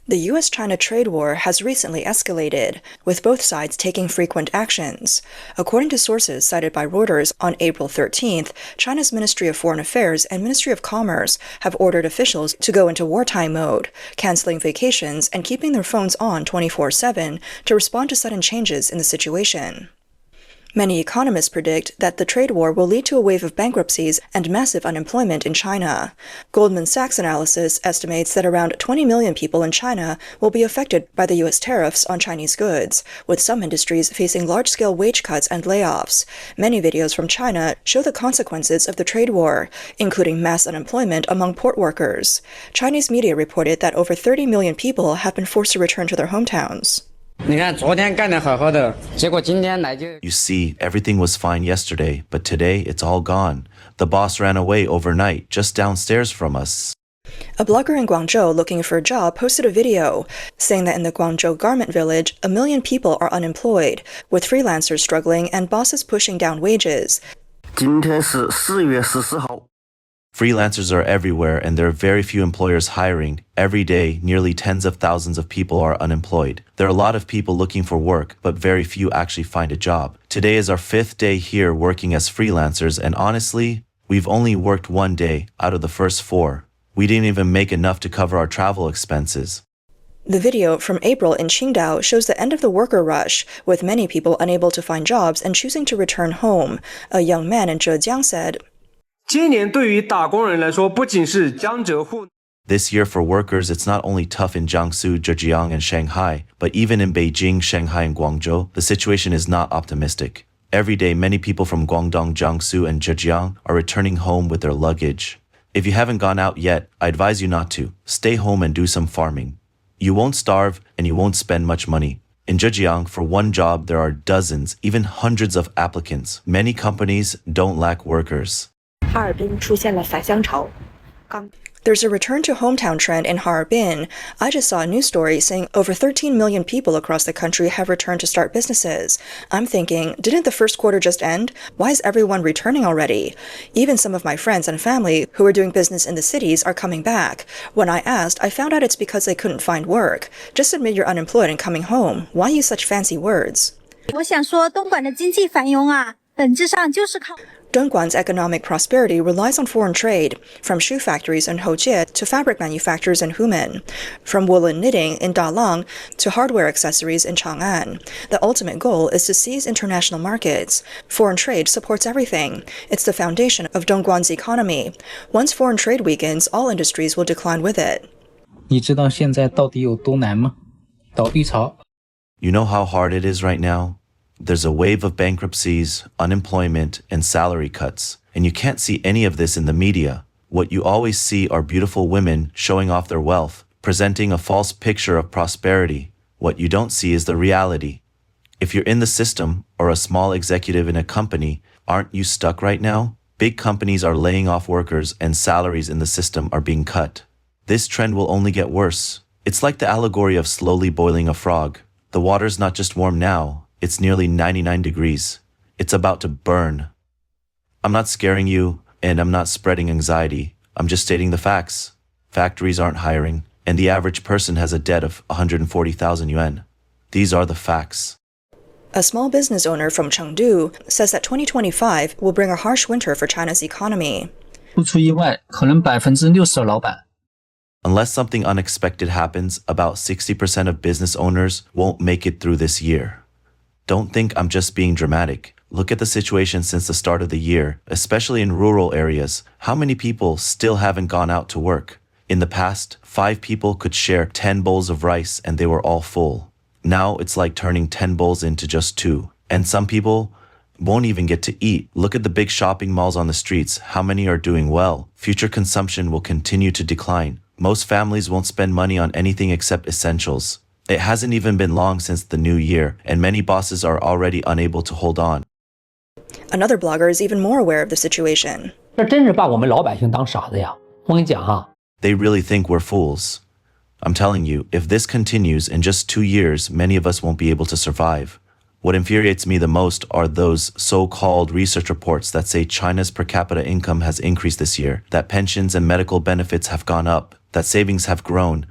The US-China trade war has recently escalated, with both sides taking frequent actions. According to sources cited by Reuters on April 13th, China's Ministry of Foreign Affairs and Ministry of Commerce have ordered officials to go into wartime mode, canceling vacations and keeping their phones on 24/7 to respond to sudden changes in the situation. Many economists predict that the trade war will lead to a wave of bankruptcies and massive unemployment in China. Goldman Sachs analysis estimates that around 20 million people in China will be affected by the U.S. tariffs on Chinese goods, with some industries facing large-scale wage cuts and layoffs. Many videos from China show the consequences of the trade war, including mass unemployment among port workers. Chinese media reported that over 30 million people have been forced to return to their hometowns. You see, everything was fine yesterday, but today it's all gone. The boss ran away overnight, just downstairs from us. A blogger in Guangzhou looking for a job posted a video saying that in the Guangzhou garment village, 1 million people are unemployed, with freelancers struggling and bosses pushing down wages. 今天是4月14号。 Freelancers are everywhere and there are very few employers hiring. Every day, nearly tens of thousands of people are unemployed. There are a lot of people looking for work, but very few actually find a job. Today is our 5th day here working as freelancers, and honestly, we've only worked 1 day out of the first 4. We didn't even make enough to cover our travel expenses. The video from April in Qingdao shows the end of the worker rush, with many people unable to find jobs and choosing to return home. A young man in Zhejiang said, 今年对于打工人来说，不仅是江浙沪。 This year for workers, it's not only tough in Jiangsu, Zhejiang, and Shanghai, but even in Beijing, Shanghai, and Guangzhou, the situation is not optimistic. Every day, many people from Guangdong, Jiangsu, and Zhejiang are returning home with their luggage. If you haven't gone out yet, I advise you not to. Stay home and do some farming. You won't starve, and you won't spend much money. In Zhejiang, for one job, there are dozens, even hundreds of applicants. Many companies don't lack workers. 哈尔滨出现了返乡潮。 There's a return to hometown trend in Harbin. I just saw a news story saying over 13 million people across the country have returned to start businesses. I'm thinking, didn't the first quarter just end? Why is everyone returning already? Even some of my friends and family who were doing business in the cities are coming back. When I asked, I found out it's because they couldn't find work. Just admit you're unemployed and coming home. Why use such fancy words? 我想说，东莞的经济繁荣啊，本质上就是靠。 Dongguan's economic prosperity relies on foreign trade, from shoe factories in Hojie to fabric manufacturers in Humen, from woolen knitting in Dalang to hardware accessories in Chang'an. The ultimate goal is to seize international markets. Foreign trade supports everything. It's the foundation of Dongguan's economy. Once foreign trade weakens, all industries will decline with it. 你知道现在到底有多难吗？倒闭潮。 You know how hard it is right now? There's a wave of bankruptcies, unemployment, and salary cuts. And you can't see any of this in the media. What you always see are beautiful women showing off their wealth, presenting a false picture of prosperity. What you don't see is the reality. If you're in the system or a small executive in a company, aren't you stuck right now? Big companies are laying off workers and salaries in the system are being cut. This trend will only get worse. It's like the allegory of slowly boiling a frog. The water's not just warm now. It's nearly 99 degrees. It's about to burn. I'm not scaring you, and I'm not spreading anxiety. I'm just stating the facts. Factories aren't hiring, and the average person has a debt of 140,000 yuan. These are the facts. A small business owner from Chengdu says that 2025 will bring a harsh winter for China's economy. 不出意外，可能60%的老板。 Unless something unexpected happens, about 60% of business owners won't make it through this year. Don't think I'm just being dramatic. Look at the situation since the start of the year, especially in rural areas. How many people still haven't gone out to work? In the past, 5 people could share 10 bowls of rice and they were all full. Now it's like turning 10 bowls into just 2. And some people won't even get to eat. Look at the big shopping malls on the streets. How many are doing well? Future consumption will continue to decline. Most families won't spend money on anything except essentials. It hasn't even been long since the new year, and many bosses are already unable to hold on. Another blogger is even more aware of the situation. 这真是把我们老百姓当傻子呀！我跟你讲哈。 They really think we're fools. I'm telling you, if this continues, in just 2 years, many of us won't be able to survive. What infuriates me the most are those so-called research reports that say China's per capita income has increased this year, that pensions and medical benefits have gone up, that savings have grown.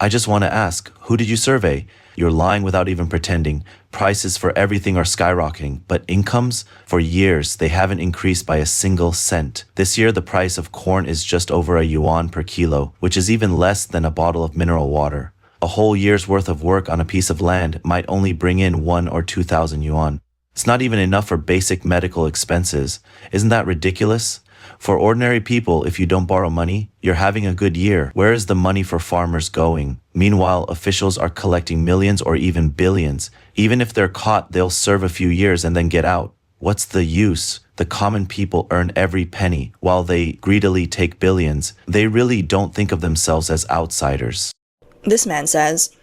I just want to ask, who did you survey? You're lying without even pretending. Prices for everything are skyrocketing, but incomes? For years, they haven't increased by a single cent. This year, the price of corn is just over a yuan per kilo, which is even less than a bottle of mineral water. A whole year's worth of work on a piece of land might only bring in 1 or 2,000 yuan. It's not even enough for basic medical expenses. Isn't that ridiculous? For ordinary people, if you don't borrow money, you're having a good year. Where is the money for farmers going? Meanwhile, officials are collecting millions or even billions. Even if they're caught, they'll serve a few years and then get out. What's the use? The common people earn every penny, while they greedily take billions. They really don't think of themselves as outsiders. This man says,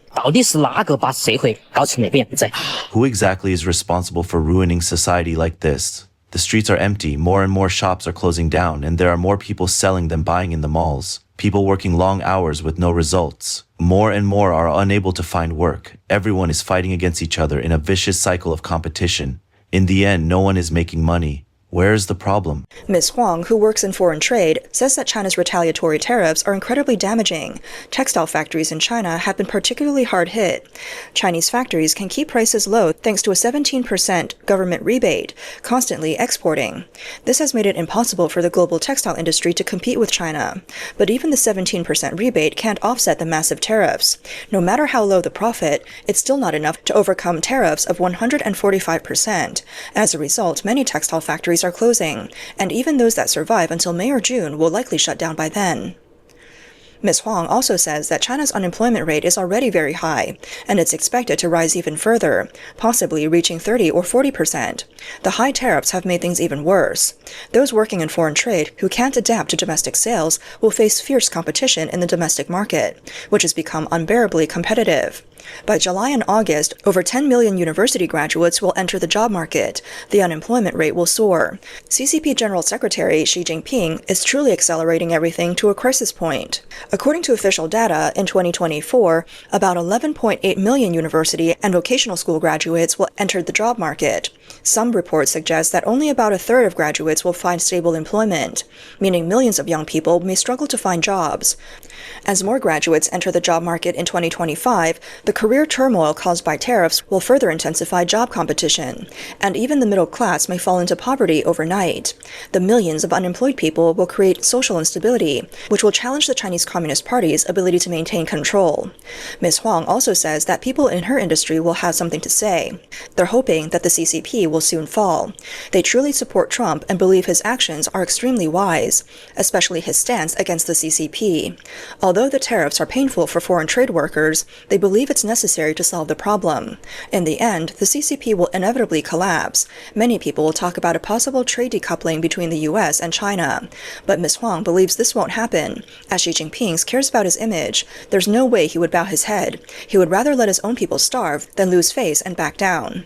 Who exactly is responsible for ruining society like this? The streets are empty, more and more shops are closing down, and there are more people selling than buying in the malls. People working long hours with no results. More and more are unable to find work. Everyone is fighting against each other in a vicious cycle of competition. In the end, no one is making money. Where is the problem? Ms. Huang, who works in foreign trade, says that China's retaliatory tariffs are incredibly damaging. Textile factories in China have been particularly hard hit. Chinese factories can keep prices low thanks to a 17% government rebate, constantly exporting. This has made it impossible for the global textile industry to compete with China. But even the 17% rebate can't offset the massive tariffs. No matter how low the profit, it's still not enough to overcome tariffs of 145%. As a result, many textile factories are closing, and even those that survive until May or June will likely shut down by then. Ms. Huang also says that China's unemployment rate is already very high, and it's expected to rise even further, possibly reaching 30 or 40%. The high tariffs have made things even worse. Those working in foreign trade who can't adapt to domestic sales will face fierce competition in the domestic market, which has become unbearably competitive. By July and August, over 10 million university graduates will enter the job market. The unemployment rate will soar. CCP General Secretary Xi Jinping is truly accelerating everything to a crisis point. According to official data, in 2024, about 11.8 million university and vocational school graduates will enter the job market. Some reports suggest that only about a third of graduates will find stable employment, meaning millions of young people may struggle to find jobs. As more graduates enter the job market in 2025, the career turmoil caused by tariffs will further intensify job competition, and even the middle class may fall into poverty overnight. The millions of unemployed people will create social instability, which will challenge the Chinese Communist Party's ability to maintain control. Ms. Huang also says that people in her industry will have something to say. They're hoping that the CCP will soon fall. They truly support Trump and believe his actions are extremely wise, especially his stance against the CCP. Although the tariffs are painful for foreign trade workers, they believe it's necessary to solve the problem. In the end, the CCP will inevitably collapse. Many people will talk about a possible trade decoupling between the US and China. But Ms. Huang believes this won't happen. As Xi Jinping cares about his image, there's no way he would bow his head. He would rather let his own people starve than lose face and back down.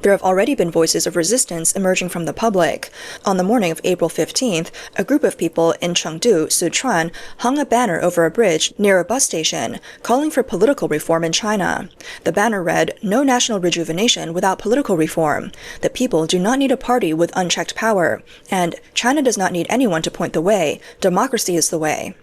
There have already been voices of resistance emerging from the public. On the morning of April 15th, a group of people in Chengdu, Sichuan, hung a banner over a bridge near a bus station, calling for political reform in China. The banner read, "No national rejuvenation without political reform. The people do not need a party with unchecked power. And China does not need anyone to point the way. Democracy is the way."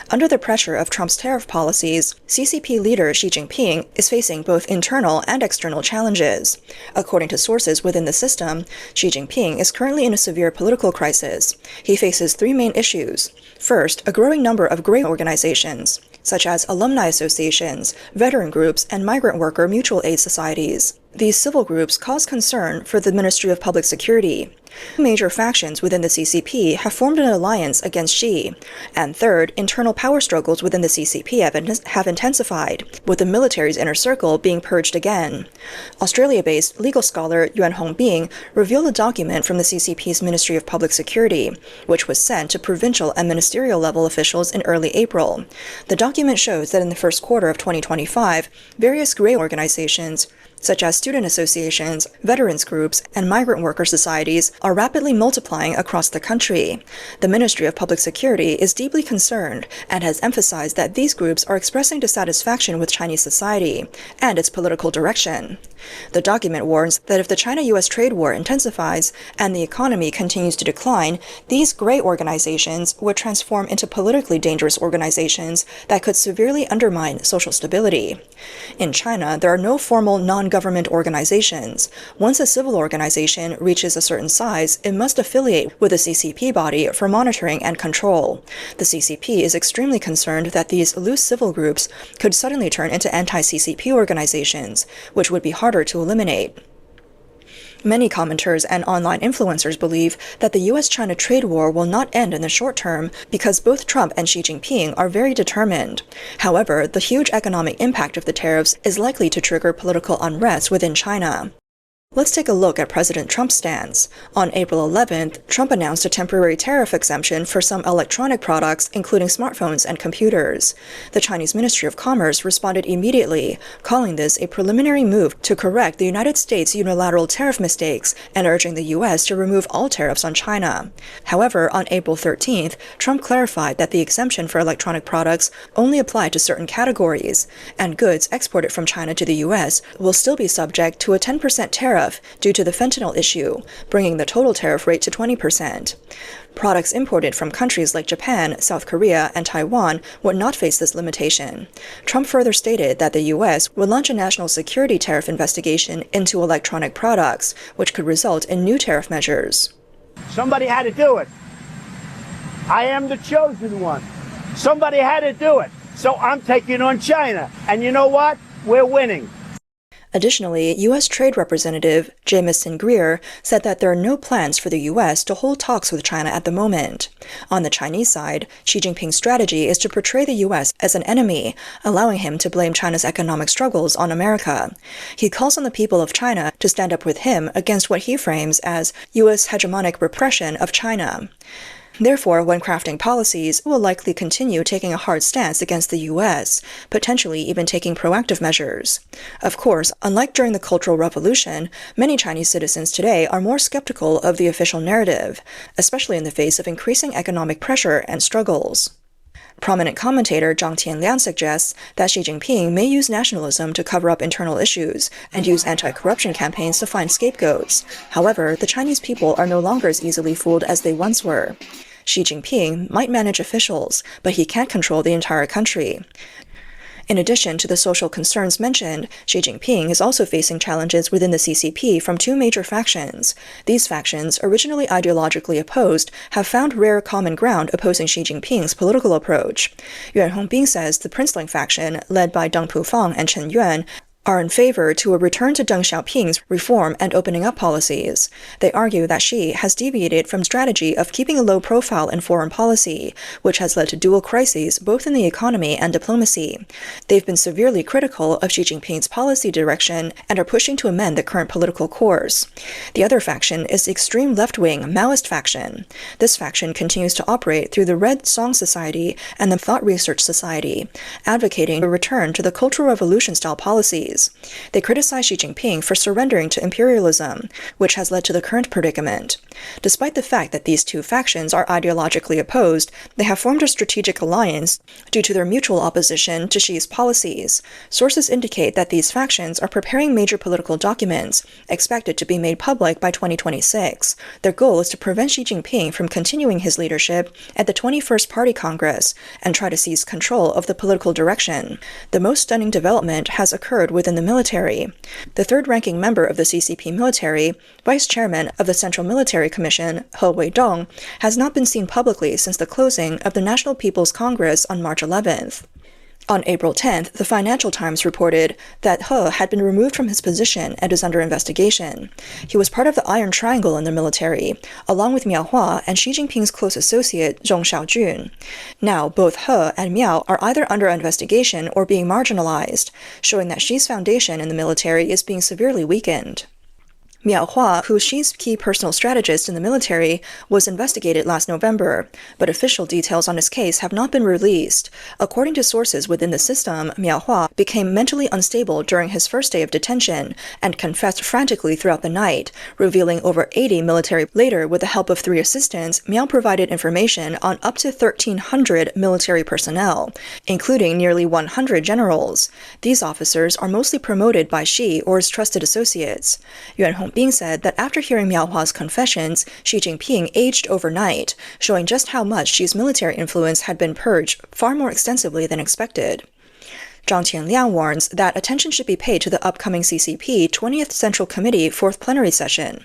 Under the pressure of Trump's tariff policies, CCP leader Xi Jinping is facing both internal and external challenges. According to sources within the system, Xi Jinping is currently in a severe political crisis. He faces three main issues. First, a growing number of gray organizations, such as alumni associations, veteran groups, and migrant worker mutual aid societies. These civil groups cause concern for the Ministry of Public Security. Major factions within the CCP have formed an alliance against Xi. And third, internal power struggles within the CCP have intensified, with the military's inner circle being purged again. Australia-based legal scholar Yuan Hongbing revealed a document from the CCP's Ministry of Public Security, which was sent to provincial and ministerial level officials in early April. The document shows that in the first quarter of 2025, various grey organizations, such as student associations, veterans groups, and migrant worker societies, are rapidly multiplying across the country. The Ministry of Public Security is deeply concerned and has emphasized that these groups are expressing dissatisfaction with Chinese society and its political direction. The document warns that if the China-US trade war intensifies and the economy continues to decline, these gray organizations would transform into politically dangerous organizations that could severely undermine social stability. In China, there are no formal non-government organizations. Once a civil organization reaches a certain size, it must affiliate with a CCP body for monitoring and control. The CCP is extremely concerned that these loose civil groups could suddenly turn into anti-CCP organizations, which would be harder to eliminate. Many commenters and online influencers believe that the US-China trade war will not end in the short term because both Trump and Xi Jinping are very determined. However, the huge economic impact of the tariffs is likely to trigger political unrest within China. Let's take a look at President Trump's stance. On April 11th, Trump announced a temporary tariff exemption for some electronic products, including smartphones and computers. The Chinese Ministry of Commerce responded immediately, calling this a preliminary move to correct the United States' unilateral tariff mistakes and urging the U.S. to remove all tariffs on China. However, on April 13th, Trump clarified that the exemption for electronic products only applied to certain categories, and goods exported from China to the U.S. will still be subject to a 10% tariff due to the fentanyl issue, bringing the total tariff rate to 20%. Products imported from countries like Japan, South Korea, and Taiwan would not face this limitation. Trump further stated that the U.S. would launch a national security tariff investigation into electronic products, which could result in new tariff measures. Somebody had to do it. I am the chosen one. Somebody had to do it. So I'm taking on China. And you know what? We're winning. Additionally, U.S. Trade Representative Jamieson Greer said that there are no plans for the U.S. to hold talks with China at the moment. On the Chinese side, Xi Jinping's strategy is to portray the U.S. as an enemy, allowing him to blame China's economic struggles on America. He calls on the people of China to stand up with him against what he frames as U.S. hegemonic repression of China. Therefore, when crafting policies, it will likely continue taking a hard stance against the U.S., potentially even taking proactive measures. Of course, unlike during the Cultural Revolution, many Chinese citizens today are more skeptical of the official narrative, especially in the face of increasing economic pressure and struggles. Prominent commentator Zhang Tianliang suggests that Xi Jinping may use nationalism to cover up internal issues and use anti-corruption campaigns to find scapegoats. However, the Chinese people are no longer as easily fooled as they once were. Xi Jinping might manage officials, but he can't control the entire country. In addition to the social concerns mentioned, Xi Jinping is also facing challenges within the CCP from two major factions. These factions, originally ideologically opposed, have found rare common ground opposing Xi Jinping's political approach. Yuan Hongbin says the Princeling faction, led by Deng Pufang and Chen Yuan, are in favor to a return to Deng Xiaoping's reform and opening up policies. They argue that Xi has deviated from strategy of keeping a low profile in foreign policy, which has led to dual crises both in the economy and diplomacy. They've been severely critical of Xi Jinping's policy direction and are pushing to amend the current political course. The other faction is the extreme left-wing Maoist faction. This faction continues to operate through the Red Song Society and the Thought Research Society, advocating a return to the Cultural Revolution-style policies. They criticize Xi Jinping for surrendering to imperialism, which has led to the current predicament. Despite the fact that these two factions are ideologically opposed, they have formed a strategic alliance due to their mutual opposition to Xi's policies. Sources indicate that these factions are preparing major political documents, expected to be made public by 2026. Their goal is to prevent Xi Jinping from continuing his leadership at the 21st Party Congress and try to seize control of the political direction. The most stunning development has occurred within the military. The third-ranking member of the CCP military, vice chairman of the Central Military Commission, He Weidong, has not been seen publicly since the closing of the National People's Congress on March 11th. On April 10th, the Financial Times reported that He had been removed from his position and is under investigation. He was part of the Iron Triangle in the military, along with Miao Hua and Xi Jinping's close associate Zhong Xiaojun. Now, both He and Miao are either under investigation or being marginalized, showing that Xi's foundation in the military is being severely weakened. Miao Hua, who is Xi's key personal strategist in the military, was investigated last November, but official details on his case have not been released. According to sources within the system, Miao Hua became mentally unstable during his first day of detention and confessed frantically throughout the night, revealing over 80 military. Later, with the help of 3 assistants, Miao provided information on up to 1,300 military personnel, including nearly 100 generals. These officers are mostly promoted by Xi or his trusted associates. Yuan Hongbing said that after hearing Miao Hua's confessions, Xi Jinping aged overnight, showing just how much Xi's military influence had been purged far more extensively than expected. Zhang Qianliang warns that attention should be paid to the upcoming CCP 20th Central Committee 4th plenary session.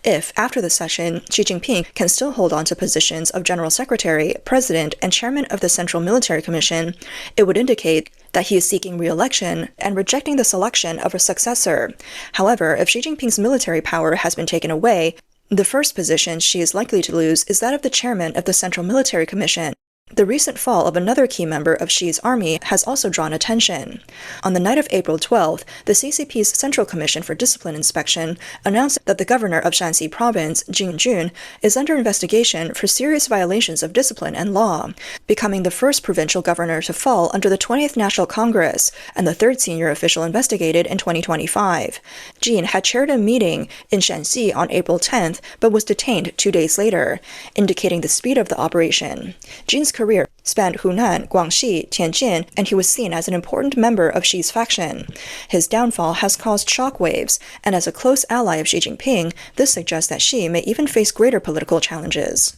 If, after the session, Xi Jinping can still hold on to positions of General Secretary, President, and Chairman of the Central Military Commission, it would indicate that he is seeking re-election and rejecting the selection of a successor. However, if Xi Jinping's military power has been taken away, the first position Xi is likely to lose is that of the chairman of the Central Military Commission. The recent fall of another key member of Xi's army has also drawn attention. On the night of April 12th, the CCP's Central Commission for Discipline Inspection announced that the governor of Shanxi Province, Jing Jun, is under investigation for serious violations of discipline and law, becoming the first provincial governor to fall under the 20th National Congress and the third senior official investigated in 2025. Jin had chaired a meeting in Shanxi on April 10th, but was detained 2 days later, indicating the speed of the operation. Jin's career spanned Hunan, Guangxi, Tianjin, and he was seen as an important member of Xi's faction. His downfall has caused shockwaves, and as a close ally of Xi Jinping, this suggests that Xi may even face greater political challenges.